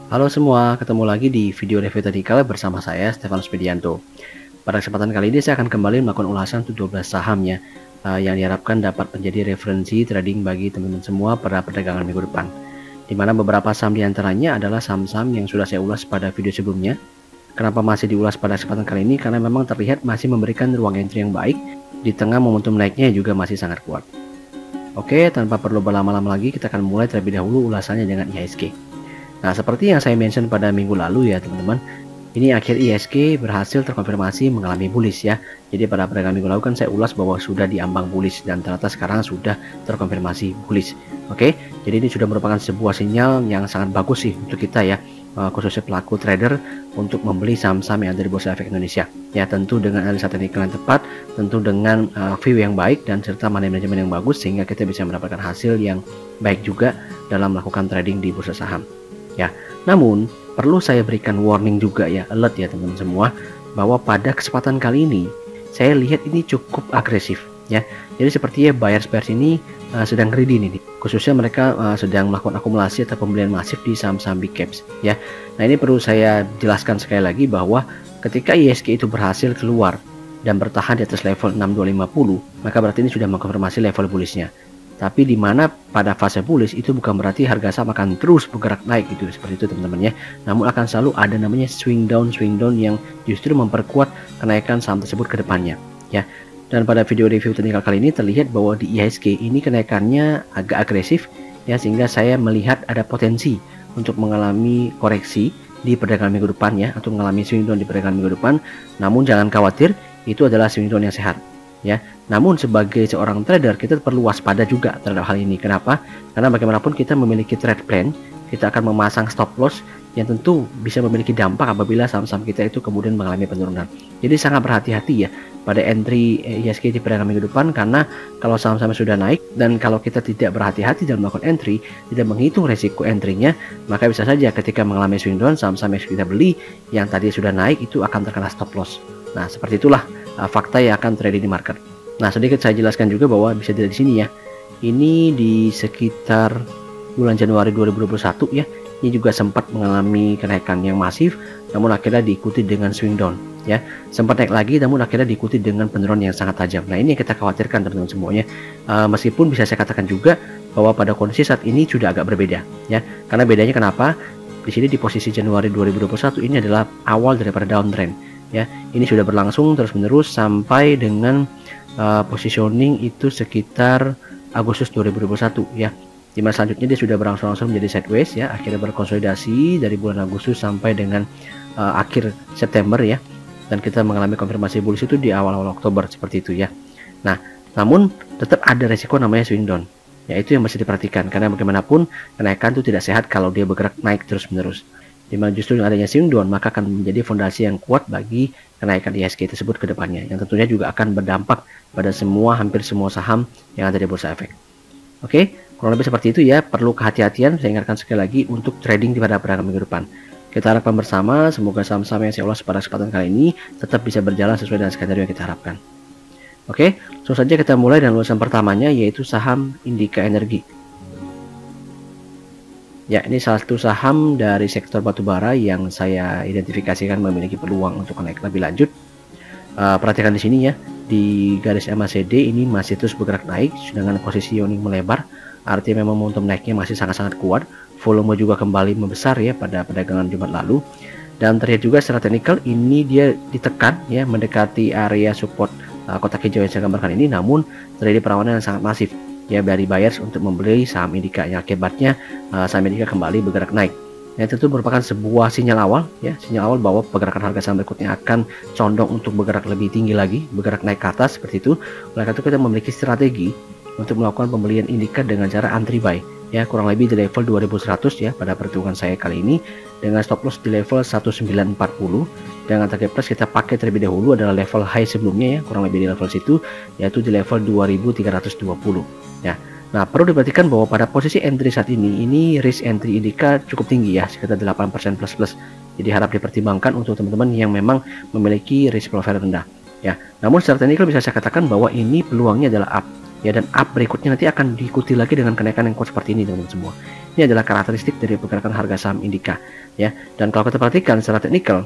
Halo semua, ketemu lagi di video review teknikal bersama saya Stefanus Widianto. Pada kesempatan kali ini saya akan kembali melakukan ulasan untuk 12 saham ya, yang diharapkan dapat menjadi referensi trading bagi teman-teman semua pada perdagangan minggu depan. Di mana beberapa saham diantaranya adalah saham-saham yang sudah saya ulas pada video sebelumnya. Kenapa masih diulas pada kesempatan kali ini? Karena memang terlihat masih memberikan ruang entry yang baik di tengah momentum naiknya juga masih sangat kuat. Oke, tanpa perlu berlama-lama lagi, kita akan mulai terlebih dahulu ulasannya dengan IHSG. Nah, seperti yang saya mention pada minggu lalu ya teman-teman, ini akhir IHSG berhasil terkonfirmasi mengalami bullish ya. Jadi pada perdagangan minggu lalu kan saya ulas bahwa sudah diambang bullish dan ternyata sekarang sudah terkonfirmasi bullish. Oke, jadi ini sudah merupakan sebuah sinyal yang sangat bagus sih untuk kita ya, khususnya pelaku trader untuk membeli saham-saham yang ada di Bursa Efek Indonesia. Ya tentu dengan analisa teknikal yang tepat, tentu dengan view yang baik dan serta money management yang bagus sehingga kita bisa mendapatkan hasil yang baik juga dalam melakukan trading di bursa saham. Ya, namun perlu saya berikan warning juga ya, alert ya teman-teman semua, bahwa pada kesempatan kali ini saya lihat ini cukup agresif ya. Jadi sepertinya buyers ini sedang greedy nih, khususnya mereka sedang melakukan akumulasi atau pembelian masif di saham-saham big caps ya. Nah ini perlu saya jelaskan sekali lagi bahwa ketika IHSG itu berhasil keluar dan bertahan di atas level 6250, maka berarti ini sudah mengkonfirmasi level bullishnya. Tapi di mana pada fase bullish itu bukan berarti harga saham akan terus bergerak naik gitu, seperti itu teman-teman ya. Namun akan selalu ada namanya swing down yang justru memperkuat kenaikan saham tersebut ke depannya ya. Dan pada video review teknikal kali ini terlihat bahwa di IHSG ini kenaikannya agak agresif ya, sehingga saya melihat ada potensi untuk mengalami koreksi di perdagangan minggu depan ya, atau mengalami swing down di perdagangan minggu depan. Namun jangan khawatir, itu adalah swing down yang sehat ya. Namun sebagai seorang trader kita perlu waspada juga terhadap hal ini. Kenapa? Karena bagaimanapun kita memiliki trade plan, kita akan memasang stop loss yang tentu bisa memiliki dampak apabila saham-saham kita itu kemudian mengalami penurunan. Jadi sangat berhati-hati ya pada entry IHSG di perdagangan minggu depan, karena kalau saham-saham sudah naik dan kalau kita tidak berhati-hati dalam melakukan entry, tidak menghitung resiko entry-nya, maka bisa saja ketika mengalami swing down saham-saham yang kita beli yang tadi sudah naik itu akan terkena stop loss. Nah, seperti itulah fakta yang akan terjadi di market. Nah, sedikit saya jelaskan juga bahwa bisa dilihat di sini ya. Ini di sekitar bulan Januari 2021 ya. Ini juga sempat mengalami kenaikan yang masif, namun akhirnya diikuti dengan swing down ya. Sempat naik lagi namun akhirnya diikuti dengan penurunan yang sangat tajam. Nah, ini yang kita khawatirkan teman-teman semuanya. Meskipun bisa saya katakan juga bahwa pada kondisi saat ini sudah agak berbeda ya. Karena bedanya kenapa? Di sini di posisi Januari 2021 ini adalah awal daripada downtrend ya. Ini sudah berlangsung terus-menerus sampai dengan positioning itu sekitar Agustus 2021 ya. Dimana selanjutnya dia sudah berangsur-angsur menjadi sideways ya, akhirnya berkonsolidasi dari bulan Agustus sampai dengan akhir September ya, dan kita mengalami konfirmasi bullish itu di awal-awal Oktober seperti itu ya. Nah, namun tetap ada resiko namanya swing down ya, itu yang masih diperhatikan karena bagaimanapun kenaikan itu tidak sehat kalau dia bergerak naik terus-menerus. Dimana justru adanya swing down maka akan menjadi fondasi yang kuat bagi kenaikan IHSG tersebut ke depannya, yang tentunya juga akan berdampak pada hampir semua saham yang ada di Bursa Efek. Oke, kurang lebih seperti itu ya. Perlu kehati-hatian, saya ingatkan sekali lagi untuk trading di pada perdagangan minggu depan. Kita harapkan bersama semoga saham-saham yang saya ulas pada kesempatan kali ini tetap bisa berjalan sesuai dengan skenario yang kita harapkan. Oke, langsung saja kita mulai dengan ulasan pertamanya, yaitu saham Indika Energi. Ya, ini salah satu saham dari sektor batubara yang saya identifikasikan memiliki peluang untuk naik lebih lanjut. Perhatikan di sini ya, di garis MACD ini masih terus bergerak naik dengan positioning melebar, artinya memang momentum naiknya masih sangat-sangat kuat. Volume juga kembali membesar ya pada perdagangan Jumat lalu, dan terlihat juga secara teknikal ini dia ditekan ya, mendekati area support kotak hijau yang saya gambarkan ini, namun terjadi perlawanan yang sangat masif ya dari buyers untuk membeli saham Indika, yang akibatnya saham Indika kembali bergerak naik. Nah, itu merupakan sebuah sinyal awal ya, sinyal awal bahwa pergerakan harga saham berikutnya akan condong untuk bergerak lebih tinggi lagi, bergerak naik ke atas seperti itu. Oleh karena itu kita memiliki strategi untuk melakukan pembelian Indika dengan cara antri buy ya, kurang lebih di level 2100 ya pada perhitungan saya kali ini, dengan stop loss di level 1940. Dengan target price kita pakai terlebih dahulu adalah level high sebelumnya ya, kurang lebih di level situ, yaitu di level 2320 ya. Nah, perlu diperhatikan bahwa pada posisi entry saat ini risk entry Indika cukup tinggi ya, sekitar 8% plus. Jadi harap dipertimbangkan untuk teman-teman yang memang memiliki risk profile rendah ya. Namun secara teknikal bisa saya katakan bahwa ini peluangnya adalah up ya, dan up berikutnya nanti akan diikuti lagi dengan kenaikan yang kuat seperti ini teman-teman semua. Ini adalah karakteristik dari pergerakan harga saham Indika ya. Dan kalau kita perhatikan secara teknikal,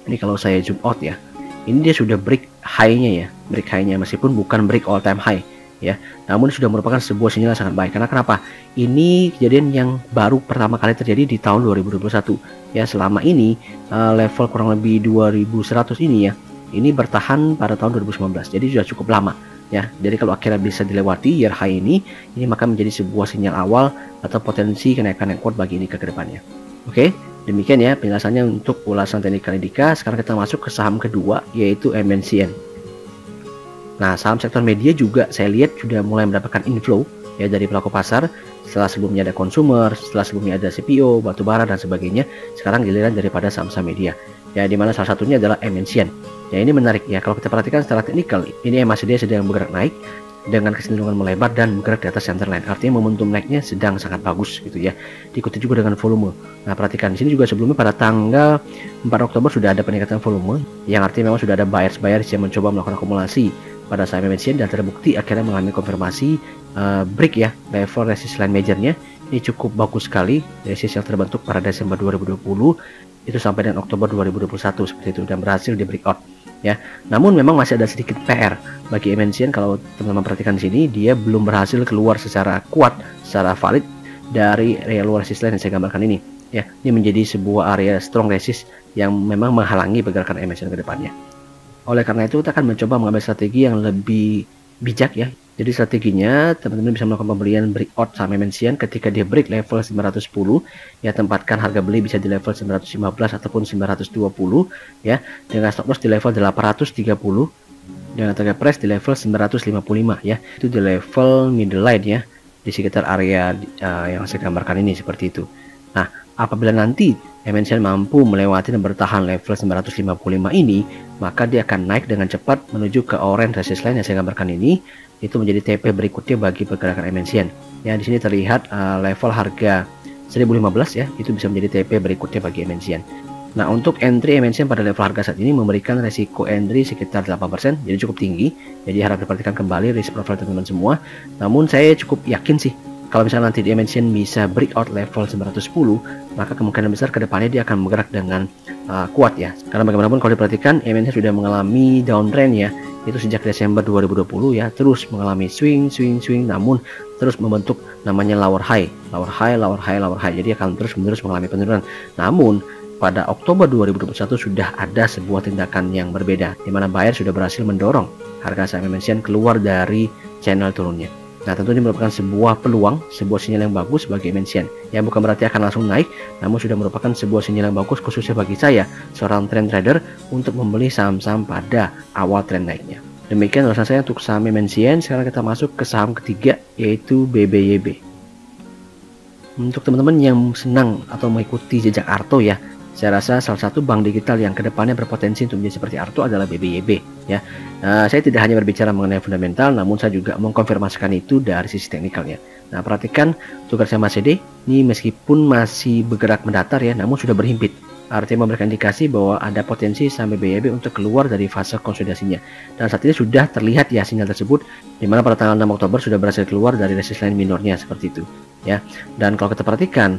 ini kalau saya zoom out ya, ini dia sudah break high-nya ya, break high-nya meskipun bukan break all time high ya, namun sudah merupakan sebuah sinyal yang sangat baik. Karena kenapa? Ini kejadian yang baru pertama kali terjadi di tahun 2021 ya. Selama ini level kurang lebih 2100 ini ya, ini bertahan pada tahun 2019, jadi sudah cukup lama ya. Jadi kalau akhirnya bisa dilewati year high ini maka menjadi sebuah sinyal awal atau potensi kenaikan yang kuat bagi Indika ke depannya. Oke, demikian ya penjelasannya untuk ulasan teknikal Indika. Sekarang kita masuk ke saham kedua, yaitu MNCN. Nah, saham sektor media juga saya lihat sudah mulai mendapatkan inflow ya dari pelaku pasar. Setelah sebelumnya ada consumer, setelah sebelumnya ada CPO, batubara dan sebagainya, sekarang giliran daripada saham-saham media. Ya, dimana salah satunya adalah MNCN. Ya, ini menarik ya. Kalau kita perhatikan secara teknikal, ini MACD sedang bergerak naik dengan kecenderungan melebar dan bergerak di atas center line. Artinya momentum naiknya sedang sangat bagus gitu ya. Diikuti juga dengan volume. Nah, perhatikan di sini juga sebelumnya pada tanggal 4 Oktober sudah ada peningkatan volume, yang artinya memang sudah ada buyers yang mencoba melakukan akumulasi pada saham MNCN dan terbukti akhirnya mengalami konfirmasi break ya level resistance line majornya. Ini cukup bagus sekali, resistance yang terbentuk pada Desember 2020 itu sampai dengan Oktober 2021 seperti itu, dan berhasil di breakout ya. Namun memang masih ada sedikit PR bagi MNCN. Kalau teman-teman perhatikan di sini, dia belum berhasil keluar secara kuat, secara valid dari area lower resistance yang saya gambarkan ini ya. Ini menjadi sebuah area strong resist yang memang menghalangi pergerakan MNCN ke depannya. Oleh karena itu kita akan mencoba mengambil strategi yang lebih bijak ya. Jadi strateginya teman-teman bisa melakukan pembelian breakout saham MNCN ketika dia break level 910 ya, tempatkan harga beli bisa di level 915 ataupun 920 ya, dengan stop loss di level 830 dengan target price di level 955 ya. Itu di level middle line ya, di sekitar area yang saya gambarkan ini seperti itu. Nah, apabila nanti MNCN mampu melewati dan bertahan level 955 ini, maka dia akan naik dengan cepat menuju ke orange resistance line yang saya gambarkan ini. Itu menjadi TP berikutnya bagi pergerakan MNCN. Ya, di sini terlihat level harga 1015 ya, itu bisa menjadi TP berikutnya bagi MNCN. Nah, untuk entry MNCN pada level harga saat ini memberikan resiko entry sekitar 8%, jadi cukup tinggi. Jadi harap diperhatikan kembali risk profile teman-teman semua. Namun saya cukup yakin sih, kalau misalnya nanti di MNCN bisa breakout level 910, maka kemungkinan besar kedepannya dia akan bergerak dengan kuat ya. Karena bagaimanapun kalau diperhatikan, MNCN sudah mengalami downtrend ya, itu sejak Desember 2020 ya, terus mengalami swing, namun terus membentuk namanya lower high. Jadi akan terus-menerus mengalami penurunan. Namun pada Oktober 2021 sudah ada sebuah tindakan yang berbeda, di mana buyer sudah berhasil mendorong harga saham MNCN keluar dari channel turunnya. Nah, tentu ini merupakan sebuah peluang, sebuah sinyal yang bagus bagi MNCN. Yang bukan berarti akan langsung naik, namun sudah merupakan sebuah sinyal yang bagus khususnya bagi saya, seorang trend trader, untuk membeli saham-saham pada awal trend naiknya. Demikian ulasan saya untuk saham MNCN. Sekarang kita masuk ke saham ketiga, yaitu BBYB. Untuk teman-teman yang senang atau mengikuti jejak Arto ya, saya rasa salah satu bank digital yang kedepannya berpotensi untuk menjadi seperti Arto adalah BBYB ya. Saya tidak hanya berbicara mengenai fundamental, namun saya juga mengkonfirmasikan itu dari sisi teknikalnya. Nah, perhatikan untuk garis MACD ini meskipun masih bergerak mendatar ya, namun sudah berhimpit. Artinya memberikan indikasi bahwa ada potensi saham BBYB untuk keluar dari fase konsolidasinya. Dan saat ini sudah terlihat ya sinyal tersebut, di mana pada tanggal 6 Oktober sudah berhasil keluar dari resistance line minornya seperti itu ya. Dan kalau kita perhatikan,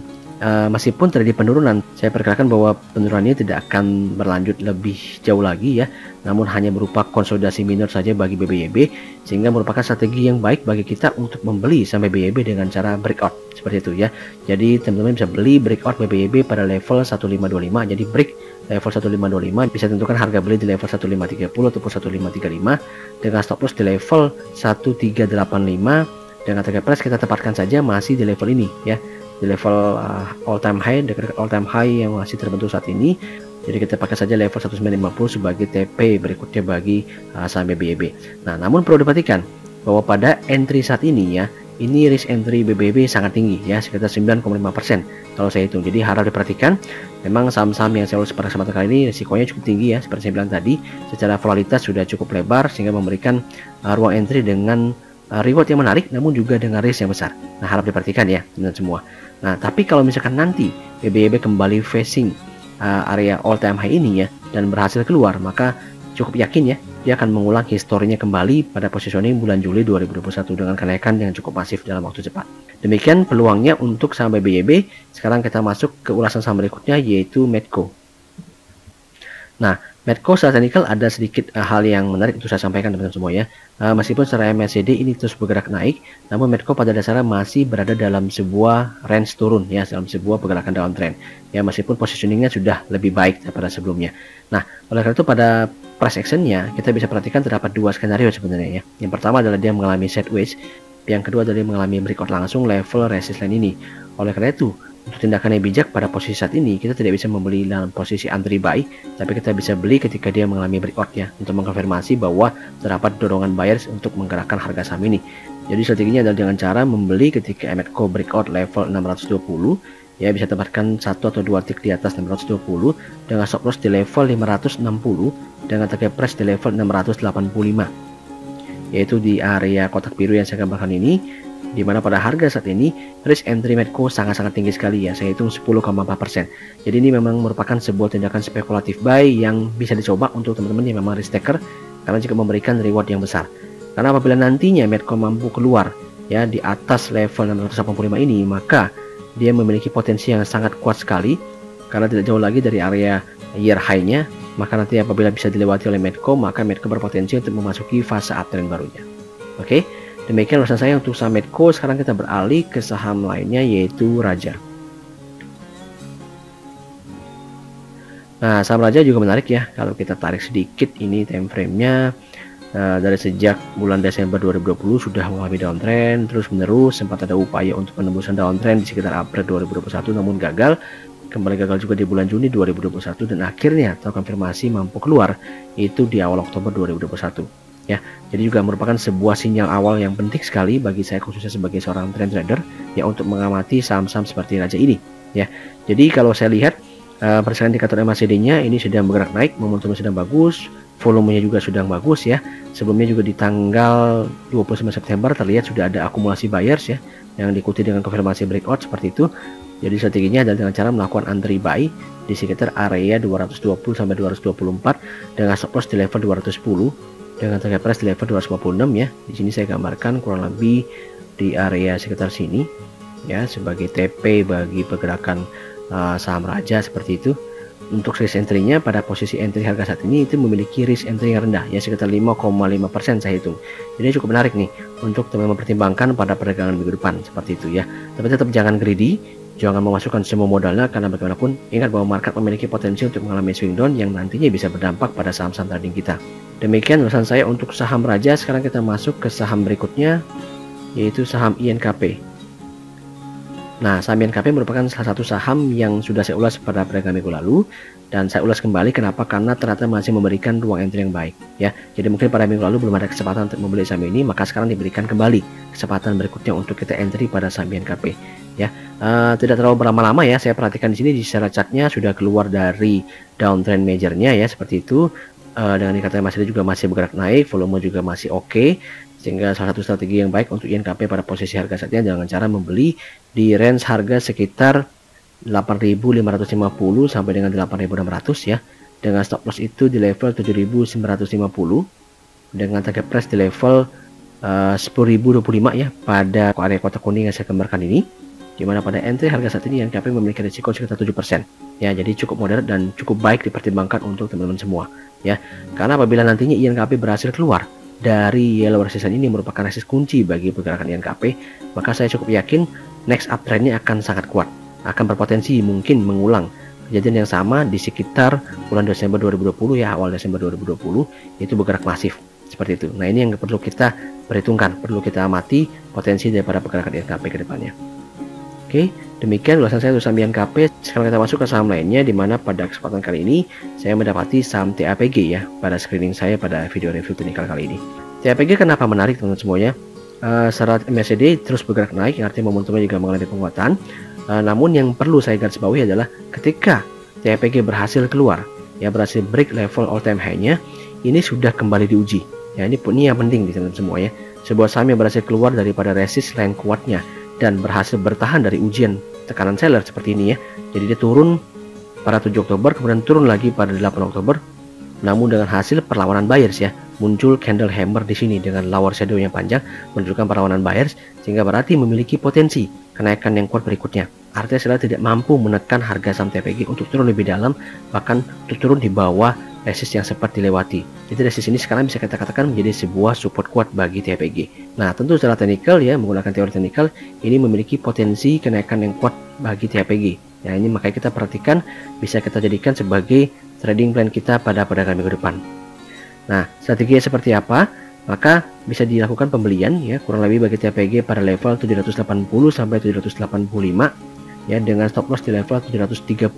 meskipun terjadi penurunan, saya perkirakan bahwa penurunan ini tidak akan berlanjut lebih jauh lagi ya, namun hanya berupa konsolidasi minor saja bagi BBYB, sehingga merupakan strategi yang baik bagi kita untuk membeli sampai BBYB dengan cara breakout seperti itu ya. Jadi teman-teman bisa beli breakout BBYB pada level 1525, jadi break level 1525 bisa tentukan harga beli di level 1530 ataupun 1535 dengan stop loss di level 1385, dengan target price kita tempatkan saja masih di level ini ya, di level all time high, dekat all time high yang masih terbentuk saat ini. Jadi kita pakai saja level 1950 sebagai TP berikutnya bagi saham BBYB. Nah, namun perlu diperhatikan bahwa pada entry saat ini ya, ini risk entry BBYB sangat tinggi ya, sekitar 9,5% kalau saya hitung. Jadi harap diperhatikan, memang saham-saham yang saya urus pada kesempatan kali ini risikonya cukup tinggi ya, seperti saya bilang tadi, secara volatilitas sudah cukup lebar sehingga memberikan ruang entry dengan reward yang menarik, namun juga dengan risk yang besar. Nah, harap diperhatikan ya teman-teman semua. Nah, tapi kalau misalkan nanti BBYB kembali facing area all time high ini ya, dan berhasil keluar, maka cukup yakin ya dia akan mengulang historinya kembali pada positioning bulan Juli 2021 dengan kenaikan yang cukup masif dalam waktu cepat. Demikian peluangnya untuk saham BYB. Sekarang kita masuk ke ulasan saham berikutnya, yaitu Medco. Nah, Medco secara teknikal ada sedikit hal yang menarik untuk saya sampaikan teman-teman semua ya. Meskipun secara MACD ini terus bergerak naik, namun Medco pada dasarnya masih berada dalam sebuah range turun ya, dalam sebuah pergerakan downtrend. Ya, meskipun positioningnya sudah lebih baik daripada sebelumnya. Nah, oleh karena itu pada price actionnya kita bisa perhatikan terdapat dua skenario sebenarnya ya. Yang pertama adalah dia mengalami sideways, yang kedua adalah dia mengalami breakout langsung level resistance ini. Oleh karena itu, untuk tindakan yang bijak pada posisi saat ini, kita tidak bisa membeli dalam posisi entry buy, tapi kita bisa beli ketika dia mengalami breakout ya, untuk mengkonfirmasi bahwa terdapat dorongan buyers untuk menggerakkan harga saham ini. Jadi strateginya adalah dengan cara membeli ketika Medco breakout level 620, ya bisa tempatkan satu atau dua tick di atas 620 dengan stop loss di level 560 dengan target price di level 685, yaitu di area kotak biru yang saya gambarkan ini, di mana pada harga saat ini risk entry Medco sangat-sangat tinggi sekali ya, saya hitung 10,4%. Jadi ini memang merupakan sebuah tindakan spekulatif buy yang bisa dicoba untuk teman-teman yang memang risk taker, karena juga memberikan reward yang besar. Karena apabila nantinya Medco mampu keluar ya di atas level 685 ini, maka dia memiliki potensi yang sangat kuat sekali, karena tidak jauh lagi dari area year high-nya. Maka nanti apabila bisa dilewati oleh Medco, maka Medco berpotensi untuk memasuki fase uptrend barunya. Oke, demikian ulasan saya untuk saham Medco. Sekarang kita beralih ke saham lainnya, yaitu Raja. Nah, saham Raja juga menarik ya. Kalau kita tarik sedikit ini time frame-nya, dari sejak bulan Desember 2020 sudah mengalami downtrend terus menerus. Sempat ada upaya untuk penembusan downtrend di sekitar April 2021, namun gagal. Kembali gagal juga di bulan Juni 2021, dan akhirnya terkonfirmasi mampu keluar itu di awal Oktober 2021 ya. Jadi juga merupakan sebuah sinyal awal yang penting sekali bagi saya, khususnya sebagai seorang trend trader ya, untuk mengamati saham-saham seperti Raja ini ya. Jadi kalau saya lihat berdasarkan indikator MACD-nya ini sedang bergerak naik, momentumnya sedang bagus, volumenya juga sedang bagus ya. Sebelumnya juga di tanggal 29 September terlihat sudah ada akumulasi buyers ya, yang diikuti dengan konfirmasi breakout seperti itu. Jadi strateginya adalah dengan cara melakukan entry buy di sekitar area 220 sampai 224 dengan stop loss di level 210 dengan target price di level 256 ya. Di sini saya gambarkan kurang lebih di area sekitar sini ya, sebagai TP bagi pergerakan saham Raja seperti itu. Untuk risk entry-nya pada posisi entry harga saat ini itu memiliki risk entry yang rendah ya, sekitar 5,5% saya hitung. Jadi cukup menarik nih untuk teman-teman mempertimbangkan pada perdagangan minggu depan seperti itu ya. Tapi tetap jangan greedy, jangan memasukkan semua modalnya, karena bagaimanapun ingat bahwa market memiliki potensi untuk mengalami swing down yang nantinya bisa berdampak pada saham-saham trading kita. Demikian ulasan saya untuk saham Raja. Sekarang kita masuk ke saham berikutnya, yaitu saham INKP. Nah, saham INKP merupakan salah satu saham yang sudah saya ulas pada perdagangan minggu lalu, dan saya ulas kembali kenapa, karena ternyata masih memberikan ruang entry yang baik ya. Jadi mungkin pada minggu lalu belum ada kesempatan untuk membeli saham ini, maka sekarang diberikan kembali kesempatan berikutnya untuk kita entry pada saham INKP ya. Tidak terlalu berlama-lama ya, saya perhatikan di sini di secara chartnya sudah keluar dari downtrend majornya ya, seperti itu. Dengan indikator MACD juga masih bergerak naik, volume juga masih oke, sehingga salah satu strategi yang baik untuk INKP pada posisi harga saatnya dengan cara membeli di range harga sekitar 8.550 sampai dengan 8.600 ya, dengan stop loss itu di level 7.950 dengan target price di level 10.025 ya pada area kotak kuning yang saya gambarkan ini, dimana pada entry harga saat ini INKP memiliki risiko sekitar 7% ya. Jadi cukup moderat dan cukup baik dipertimbangkan untuk teman-teman semua ya, karena apabila nantinya INKP berhasil keluar dari yellow resistance ini, merupakan resistance kunci bagi pergerakan INKP, maka saya cukup yakin next uptrendnya akan sangat kuat, akan berpotensi mungkin mengulang kejadian yang sama di sekitar bulan Desember 2020 ya, awal Desember 2020 itu bergerak masif seperti itu. Nah, ini yang perlu kita perhitungkan, perlu kita amati potensi daripada pergerakan INKP ke depannya. Oke, demikian ulasan saya untuk saham INKP. Sekarang kita masuk ke saham lainnya, di mana pada kesempatan kali ini saya mendapati saham TAPG ya pada screening saya pada video review teknikal kali ini. TAPG kenapa menarik teman-teman semuanya? Secara MACD terus bergerak naik, yang artinya momentumnya juga mengalami penguatan. Namun yang perlu saya garis bawahi adalah ketika TAPG berhasil keluar ya, berhasil break level all time high-nya, ini sudah kembali diuji ya. Ini yang penting di teman-teman semua ya. Sebuah saham yang berhasil keluar daripada resist line kuatnya dan berhasil bertahan dari ujian tekanan seller seperti ini ya. Jadi dia turun pada 7 Oktober, kemudian turun lagi pada 8 Oktober, namun dengan hasil perlawanan buyers ya. muncul candle hammer di sini dengan lower shadow yang panjang menunjukkan perlawanan buyers, sehingga berarti memiliki potensi kenaikan yang kuat berikutnya. Artinya seller tidak mampu menekan harga saham TPG untuk turun lebih dalam, bahkan untuk turun di bawah resist yang sempat dilewati. Jadi resist ini sekarang bisa kita katakan menjadi sebuah support kuat bagi TPG. Nah, tentu secara teknikal ya, menggunakan teori teknikal ini memiliki potensi kenaikan yang kuat bagi TPG. Ya, ini makanya kita perhatikan, bisa kita jadikan sebagai trading plan kita pada perdagangan minggu depan. Nah, strateginya seperti apa? Maka bisa dilakukan pembelian ya, kurang lebih bagi TPG pada level 780 sampai 785 ya, dengan stop loss di level 730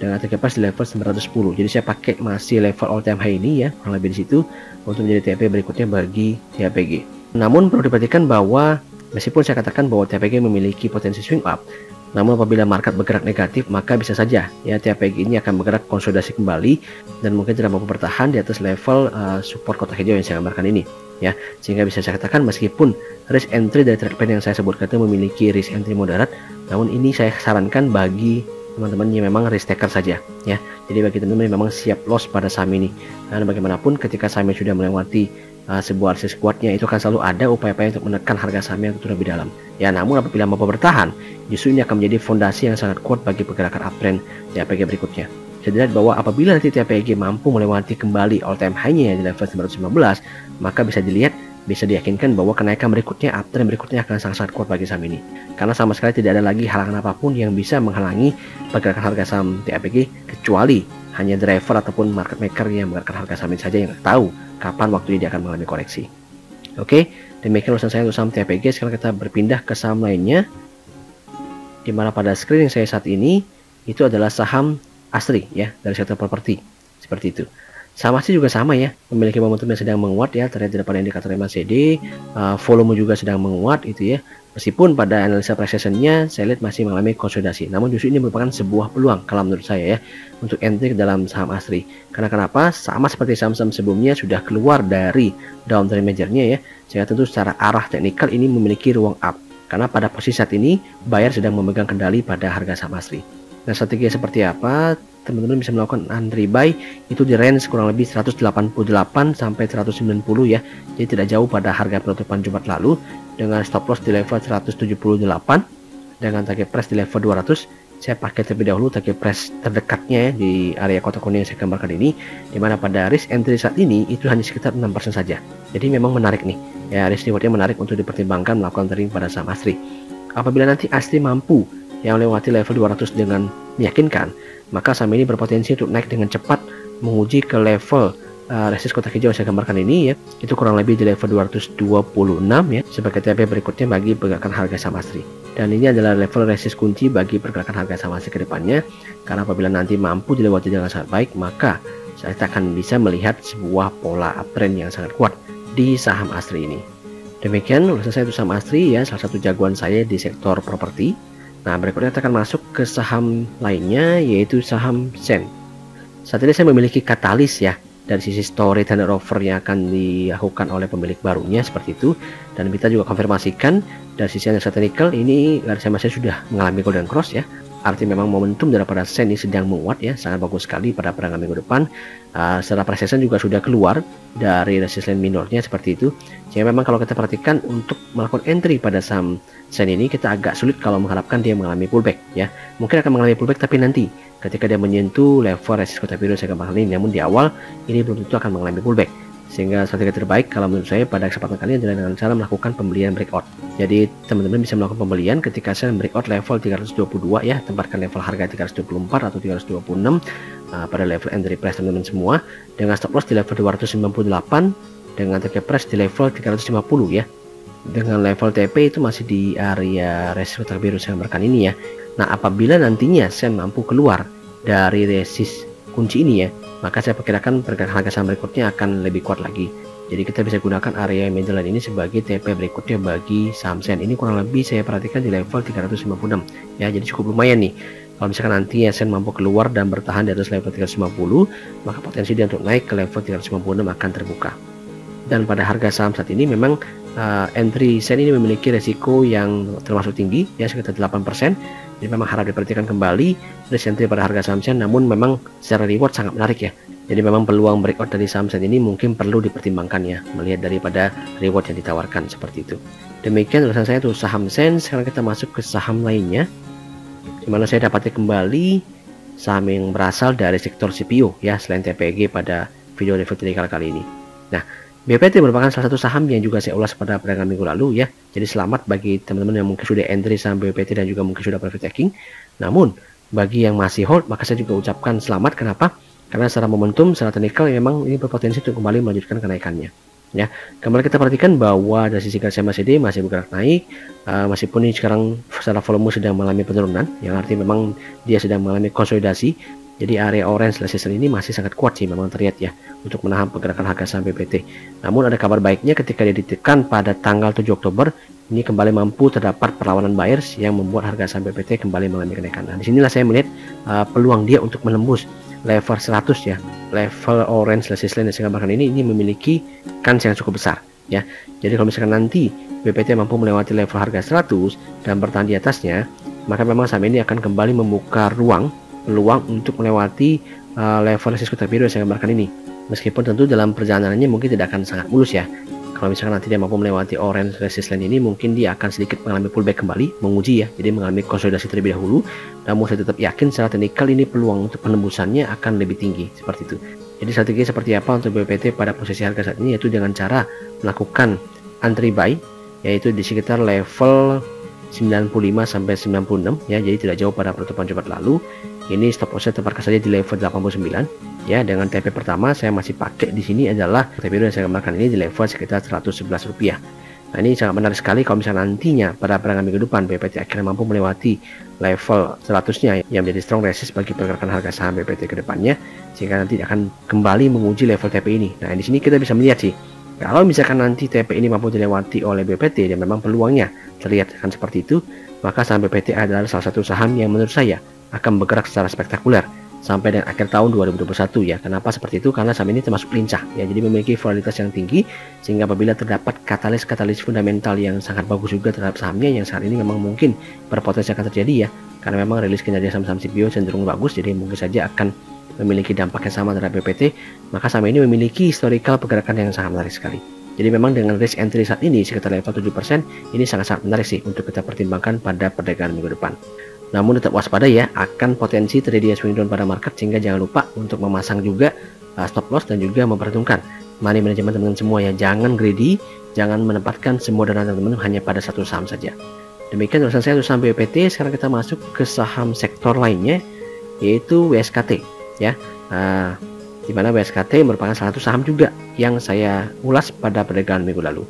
dengan target price di level 910. Jadi saya pakai masih level all time high ini ya, kurang lebih di situ untuk menjadi TP berikutnya bagi TPG. Namun perlu diperhatikan bahwa meskipun saya katakan bahwa TPG memiliki potensi swing up, namun apabila market bergerak negatif, maka bisa saja ya TPG ini akan bergerak konsolidasi kembali dan mungkin tidak mampu bertahan di atas level support kotak hijau yang saya gambarkan ini ya, sehingga bisa saya katakan meskipun risk entry dari trade plan yang saya sebutkan itu memiliki risk entry moderat, namun ini saya sarankan bagi teman-teman yang memang risk taker saja ya. Jadi bagi teman-teman yang memang siap loss pada saham ini, karena bagaimanapun ketika saham sudah melewati sebuah resist kuatnya, itu akan selalu ada upaya-upaya untuk menekan harga sahamnya untuk lebih dalam ya. Namun apabila mampu bertahan, justru ini akan menjadi fondasi yang sangat kuat bagi pergerakan uptrend TPG berikutnya. Saya dilihat bahwa apabila nanti TPG mampu melewati kembali all time high-nya di level 915, maka bisa dilihat, bisa diyakinkan bahwa kenaikan berikutnya, uptrend berikutnya akan sangat-sangat kuat bagi saham ini. Karena sama sekali tidak ada lagi halangan apapun yang bisa menghalangi pergerakan harga saham TPG, kecuali hanya driver ataupun market maker yang menggerakkan harga saham ini saja yang tahu kapan waktunya dia akan mengalami koreksi. Oke, demikian ulasan saya untuk saham TPG. Sekarang kita berpindah ke saham lainnya, dimana pada screen saya saat ini itu adalah saham Asri ya, dari sektor properti seperti itu. Saham Asri juga sama ya, memiliki momentum yang sedang menguat ya, terlihat di depan indikator MACD, volume juga sedang menguat itu ya. Meskipun pada analisa price session-nya saya lihat masih mengalami konsolidasi, namun justru ini merupakan sebuah peluang kalau menurut saya ya untuk entry ke dalam saham Asri. Karena kenapa? Sama seperti saham-saham sebelumnya sudah keluar dari downtrend majornya ya, sehingga tentu secara arah teknikal ini memiliki ruang up. Karena pada posisi saat ini buyer sedang memegang kendali pada harga saham Asri. Nah, strategi seperti apa? Teman-teman bisa melakukan entry buy itu di range kurang lebih 188 sampai 190 ya. Jadi tidak jauh pada harga penutupan Jumat lalu, dengan stop loss di level 178 dengan target price di level 200. Saya pakai terlebih dahulu target price terdekatnya ya, di area kotak kuning yang saya gambarkan ini, dimana pada risk entry saat ini itu hanya sekitar 6% saja. Jadi memang menarik nih ya, risk rewardnya menarik untuk dipertimbangkan melakukan trading pada saham Asri. Apabila nanti Asri mampu yang melewati level 200 dengan meyakinkan, maka saham ini berpotensi untuk naik dengan cepat menguji ke level resist kotak hijau yang saya gambarkan ini ya, itu kurang lebih di level 226 ya, sebagai TP berikutnya bagi pergerakan harga saham Asri. Dan ini adalah level resist kunci bagi pergerakan harga saham Asri ke depannya, karena apabila nanti mampu dilewati dengan sangat baik, maka saya akan bisa melihat sebuah pola uptrend yang sangat kuat di saham Asri ini. Demikian ulasan saya untuk saham Asri ya, salah satu jagoan saya di sektor properti. Nah, berikutnya kita akan masuk ke saham lainnya, yaitu saham Sen. Saat ini saya memiliki katalis ya, dari sisi story tender offer yang akan dilakukan oleh pemilik barunya seperti itu. Dan kita juga konfirmasikan dari sisi analisa teknikal, ini garis saya sudah mengalami golden cross ya. Artinya memang momentum daripada Sen ini sedang menguat ya, sangat bagus sekali pada perdagangan minggu depan. Setelah price action juga sudah keluar dari resistance minornya seperti itu. Jadi memang kalau kita perhatikan untuk melakukan entry pada saham Sen ini kita agak sulit kalau mengharapkan dia mengalami pullback ya. Mungkin akan mengalami pullback tapi nanti ketika dia menyentuh level resist kotak biru saya gambarkan ini, namun di awal ini belum tentu akan mengalami pullback. Sehingga strategi terbaik kalau menurut saya pada kesempatan kali ini adalah dengan cara melakukan pembelian breakout. Jadi teman-teman bisa melakukan pembelian ketika saya breakout level 322 ya, tempatkan level harga 324 atau 326 pada level entry price teman-teman semua, dengan stop loss di level 298 dengan target price di level 350 ya. Dengan level TP itu masih di area resist kotak biru saya gambarkan ini ya. Nah, apabila nantinya saya mampu keluar dari resist kunci ini ya, maka saya perkirakan pergerakan harga saham berikutnya akan lebih kuat lagi. Jadi kita bisa gunakan area middle line ini sebagai TP berikutnya bagi saham Sen. Ini kurang lebih saya perhatikan di level 356 ya, jadi cukup lumayan nih. Kalau misalkan nanti Sen mampu keluar dan bertahan di atas level 350, maka potensi dia untuk naik ke level 356 akan terbuka. Dan pada harga saham saat ini memang entry Sen ini memiliki resiko yang termasuk tinggi ya, sekitar 8%. Jadi memang harap diperhatikan kembali risk entry pada harga saham Sen, namun memang secara reward sangat menarik ya. Jadi memang peluang breakout dari saham saat ini mungkin perlu dipertimbangkan ya, melihat daripada reward yang ditawarkan seperti itu. Demikian ulasan saya tuh saham Sense. Sekarang kita masuk ke saham lainnya, dimana saya dapatnya kembali saham yang berasal dari sektor CPU ya, selain TPG pada video review teknikal kali ini. Nah, BPT merupakan salah satu saham yang juga saya ulas pada perdagangan minggu lalu ya. Jadi selamat bagi teman-teman yang mungkin sudah entry saham BPT dan juga mungkin sudah profit taking. Namun bagi yang masih hold, maka saya juga ucapkan selamat. Kenapa? Karena secara momentum, secara teknikal memang ini berpotensi untuk kembali melanjutkan kenaikannya. Ya, kembali kita perhatikan bahwa dari sisi RSI masih bergerak naik, meskipun ini sekarang secara volume sedang mengalami penurunan, yang artinya memang dia sedang mengalami konsolidasi. Jadi area orange resistance ini masih sangat kuat sih, memang terlihat ya, untuk menahan pergerakan harga saham BPT. Namun ada kabar baiknya ketika dia ditekan pada tanggal 7 Oktober, ini kembali mampu terdapat perlawanan buyers yang membuat harga saham BPT kembali mengalami kenaikan. Nah, disinilah saya melihat peluang dia untuk menembus level 100 ya, level orange resistance yang saya gambarkan ini memiliki kans yang cukup besar ya. Jadi kalau misalkan nanti BPT mampu melewati level harga 100 dan bertahan di atasnya, maka memang saham ini akan kembali membuka peluang untuk melewati level resistance terbiru yang saya gambarkan ini. Meskipun tentu dalam perjalanannya mungkin tidak akan sangat mulus ya. Kalau misalkan nanti dia mampu melewati orange resistance ini, mungkin dia akan sedikit mengalami pullback kembali, menguji ya, jadi mengalami konsolidasi terlebih dahulu. Namun saya tetap yakin secara teknikal ini peluang untuk penembusannya akan lebih tinggi seperti itu. Jadi strategi seperti apa untuk BPT pada posisi harga saat ini, yaitu dengan cara melakukan entry buy, yaitu di sekitar level 95 sampai 96 ya, jadi tidak jauh pada penutupan Jumat lalu. Ini stop loss tempatkan saja di level 89 ya. Dengan TP pertama saya masih pakai di sini adalah TP yang saya gambarkan ini di level sekitar 111 rupiah. Nah, ini sangat menarik sekali kalau misalnya nantinya pada perdagangan minggu depan BPT akhirnya mampu melewati level 100-nya yang menjadi strong resist bagi pergerakan harga saham BPT ke depannya, sehingga nanti akan kembali menguji level TP ini. Nah, di sini kita bisa melihat sih, kalau misalkan nanti TP ini mampu dilewati oleh BPT dan memang peluangnya terlihat akan seperti itu, maka saham BPT adalah salah satu saham yang menurut saya akan bergerak secara spektakuler sampai dengan akhir tahun 2021 ya. Kenapa seperti itu? Karena saham ini termasuk lincah ya, jadi memiliki volatilitas yang tinggi, sehingga apabila terdapat katalis fundamental yang sangat bagus juga terhadap sahamnya, yang saat ini memang mungkin berpotensi akan terjadi ya, karena memang rilis kinerja saham-saham CPU cenderung bagus, jadi mungkin saja akan memiliki dampak yang sama terhadap BPT. Maka saham ini memiliki historical pergerakan yang sangat menarik sekali. Jadi memang dengan risk entry saat ini sekitar level 7%, ini sangat-sangat menarik sih untuk kita pertimbangkan pada perdagangan minggu depan. Namun tetap waspada ya akan potensi terjadi swing down pada market, sehingga jangan lupa untuk memasang juga stop loss dan juga memperhitungkan money management teman-teman semua ya. Jangan greedy, jangan menempatkan semua dana teman-teman hanya pada satu saham saja. Demikian ulasan saya untuk saham BPT. Sekarang kita masuk ke saham sektor lainnya, yaitu WSKT ya. Di mana WSKT merupakan salah satu saham juga yang saya ulas pada perdagangan minggu lalu.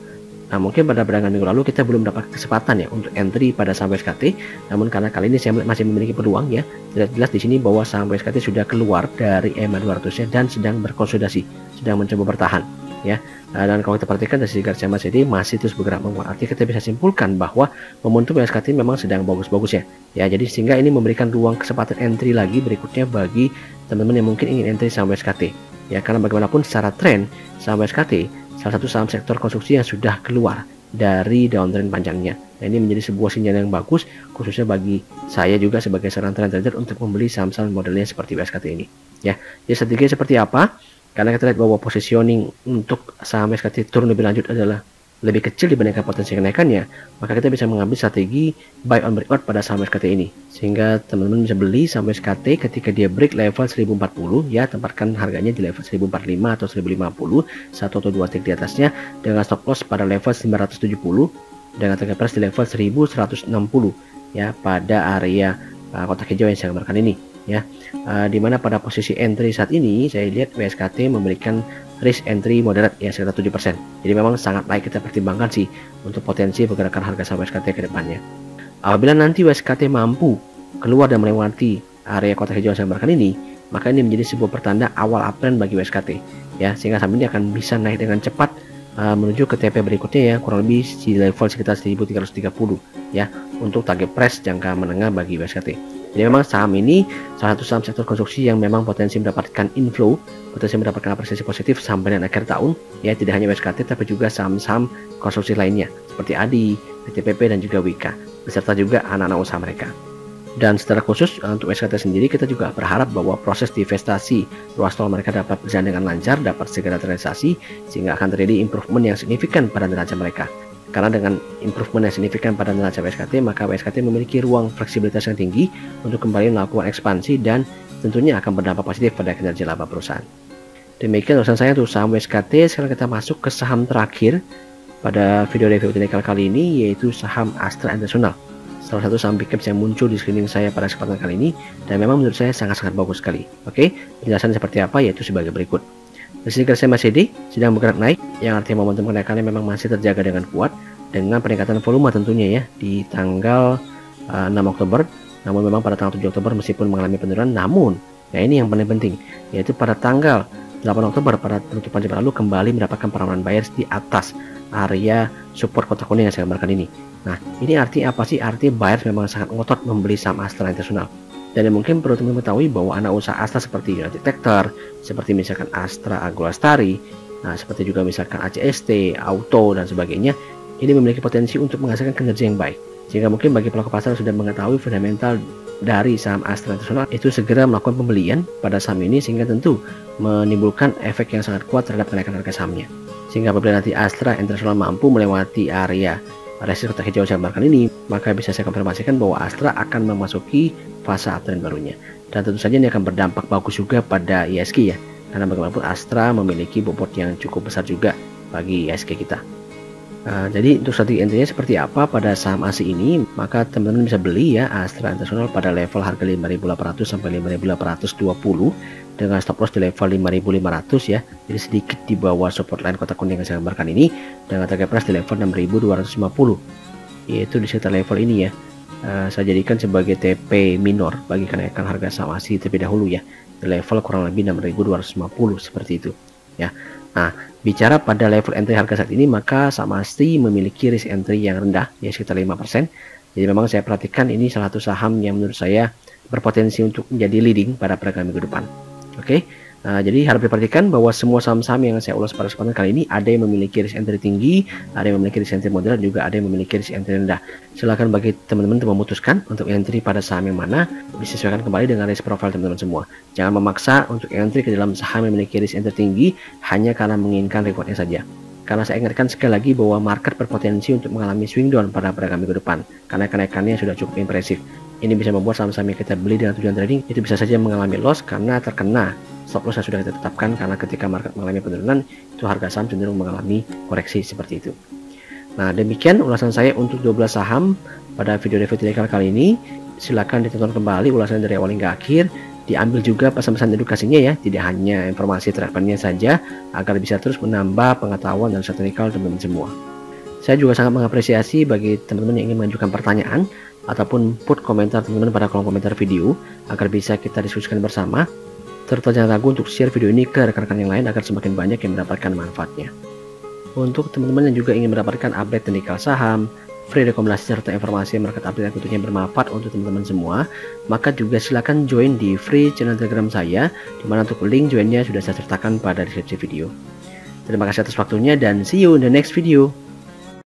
Nah, mungkin pada perdagangan minggu lalu kita belum dapat kesempatan ya untuk entry pada saham WSKT. Namun karena kali ini saya masih memiliki peluang ya. Jelas di sini bahwa saham WSKT sudah keluar dari EMA 200-nya dan sedang berkonsolidasi, sedang mencoba bertahan ya. Dan kalau kita perhatikan dari sisi garis MACD masih terus bergerak menguat. Artinya kita bisa simpulkan bahwa momentum WSKT memang sedang bagus-bagusnya ya. Jadi sehingga ini memberikan ruang kesempatan entry lagi berikutnya bagi teman-teman yang mungkin ingin entry saham WSKT ya. Karena bagaimanapun secara tren saham WSKT salah satu saham sektor konstruksi yang sudah keluar dari downtrend panjangnya. Nah, ini menjadi sebuah sinyal yang bagus, khususnya bagi saya juga sebagai seorang trader untuk membeli saham-saham modelnya seperti WSKT ini. Ya, jadi strategi seperti apa? Karena kita lihat bahwa positioning untuk saham WSKT turun lebih lanjut adalah lebih kecil dibandingkan potensi kenaikannya, maka kita bisa mengambil strategi buy on breakout pada saham WSKT ini, sehingga teman-teman bisa beli saham WSKT ketika dia break level 1040 ya, tempatkan harganya di level 1045 atau 1050, satu atau dua tick di atasnya, dengan stop loss pada level 970 dengan target price di level 1160 ya, pada area kotak hijau yang saya gambarkan ini ya. Dimana pada posisi entry saat ini saya lihat WSKT memberikan risk entry moderate ya, sekitar 7%. Jadi memang sangat baik kita pertimbangkan sih untuk potensi pergerakan harga saham WSKT ke depannya. Apabila nanti WSKT mampu keluar dan melewati area kotak hijau yang saya gambarkan ini, maka ini menjadi sebuah pertanda awal uptrend bagi WSKT ya, sehingga saham ini akan bisa naik dengan cepat menuju ke TP berikutnya ya, kurang lebih di level sekitar 1330 ya, untuk target price jangka menengah bagi WSKT. Jadi memang saham ini salah satu saham sektor konstruksi yang memang potensi mendapatkan inflow, potensi mendapatkan apresiasi positif sampai dengan akhir tahun ya. Tidak hanya WSKT tapi juga saham-saham konstruksi lainnya seperti ADI, PTPP dan juga Wika, beserta juga anak-anak usaha mereka. Dan secara khusus untuk SKT sendiri, kita juga berharap bahwa proses divestasi ruas tol mereka dapat berjalan dengan lancar, dapat segera terrealisasi, sehingga akan terjadi improvement yang signifikan pada neraca mereka. Karena dengan improvement yang signifikan pada neraca WSKT, maka WSKT memiliki ruang fleksibilitas yang tinggi untuk kembali melakukan ekspansi dan tentunya akan berdampak positif pada kinerja laba perusahaan. Demikian ulasan saya untuk saham WSKT. Sekarang kita masuk ke saham terakhir pada video review teknikal kali ini, yaitu saham Astra International. Salah satu saham big caps yang muncul di screening saya pada kesempatan kali ini, dan memang menurut saya sangat-sangat bagus sekali. Oke, penjelasan seperti apa yaitu sebagai berikut. Di sini saya masih sedang bergerak naik, yang artinya momentum kenaikannya memang masih terjaga dengan kuat, dengan peningkatan volume tentunya ya di tanggal 6 Oktober. Namun memang pada tanggal 7 Oktober meskipun mengalami penurunan, namun nah ini yang paling penting, yaitu pada tanggal 8 Oktober pada penutupan jam lalu kembali mendapatkan perlawanan buyers di atas area support kotak kuning yang saya gambarkan ini. Nah, ini artinya apa sih? Artinya buyers memang sangat ngotot membeli saham Astra International. Dan yang mungkin perlu teman-teman ketahui bahwa anak usaha Astra seperti United Tractor, seperti misalkan Astra Agrolestari, nah seperti juga misalkan ACST, Auto dan sebagainya, ini memiliki potensi untuk menghasilkan kinerja yang baik. Sehingga mungkin bagi pelaku pasar sudah mengetahui fundamental dari saham Astra International itu segera melakukan pembelian pada saham ini, sehingga tentu menimbulkan efek yang sangat kuat terhadap kenaikan harga sahamnya. Sehingga apabila nanti Astra International mampu melewati area resisten kotak hijau saya gambarkan ini, maka bisa saya konfirmasikan bahwa Astra akan memasuki fase uptrend barunya. Dan tentu saja ini akan berdampak bagus juga pada ISG ya, karena bagaimanapun Astra memiliki bobot yang cukup besar juga bagi ISG kita. Jadi untuk strategi intinya seperti apa pada saham ASI ini, maka teman-teman bisa beli ya Astra International pada level harga 5.800 sampai 5.820 dengan stop loss di level 5.500 ya, jadi sedikit di bawah support line kotak kuning yang saya gambarkan ini, dengan target price di level 6.250, yaitu di sekitar level ini ya. Saya jadikan sebagai TP minor bagi kenaikan harga saham ASI terlebih dahulu ya, di level kurang lebih 6.250 seperti itu ya. Nah, bicara pada level entry harga saat ini, maka saham ASI memiliki risk entry yang rendah ya, sekitar 5%. Jadi memang saya perhatikan ini salah satu saham yang menurut saya berpotensi untuk menjadi leading pada perdagangan minggu depan. Oke, jadi harap diperhatikan bahwa semua saham-saham yang saya ulas pada kesempatan kali ini ada yang memiliki risk entry tinggi, ada yang memiliki risk entry moderat, juga ada yang memiliki risk entry rendah. Silakan bagi teman-teman untuk memutuskan untuk entry pada saham yang mana, disesuaikan kembali dengan risk profile teman-teman semua. Jangan memaksa untuk entry ke dalam saham yang memiliki risk entry tinggi hanya karena menginginkan rewardnya saja. Karena saya ingatkan sekali lagi bahwa market berpotensi untuk mengalami swing down pada perdagangan minggu depan, karena kenaikannya sudah cukup impresif. Ini bisa membuat saham-saham yang kita beli dengan tujuan trading itu bisa saja mengalami loss karena terkena stop loss yang sudah kita tetapkan, karena ketika market mengalami penurunan itu harga saham cenderung mengalami koreksi seperti itu. Nah, demikian ulasan saya untuk 12 saham pada video review teknikal kali ini. Silakan ditonton kembali ulasannya dari awal hingga akhir, diambil juga pesan-pesan edukasinya ya, tidak hanya informasi terapannya saja, agar bisa terus menambah pengetahuan dan teknikal teman-teman semua. Saya juga sangat mengapresiasi bagi teman-teman yang ingin mengajukan pertanyaan ataupun put komentar teman-teman pada kolom komentar video agar bisa kita diskusikan bersama, serta jangan ragu untuk share video ini ke rekan-rekan yang lain agar semakin banyak yang mendapatkan manfaatnya. Untuk teman-teman yang juga ingin mendapatkan update teknikal saham, free rekomendasi serta informasi market update yang tentunya bermanfaat untuk teman-teman semua, maka juga silakan join di free channel Telegram saya, dimana untuk link joinnya sudah saya sertakan pada deskripsi video. Terima kasih atas waktunya dan see you in the next video.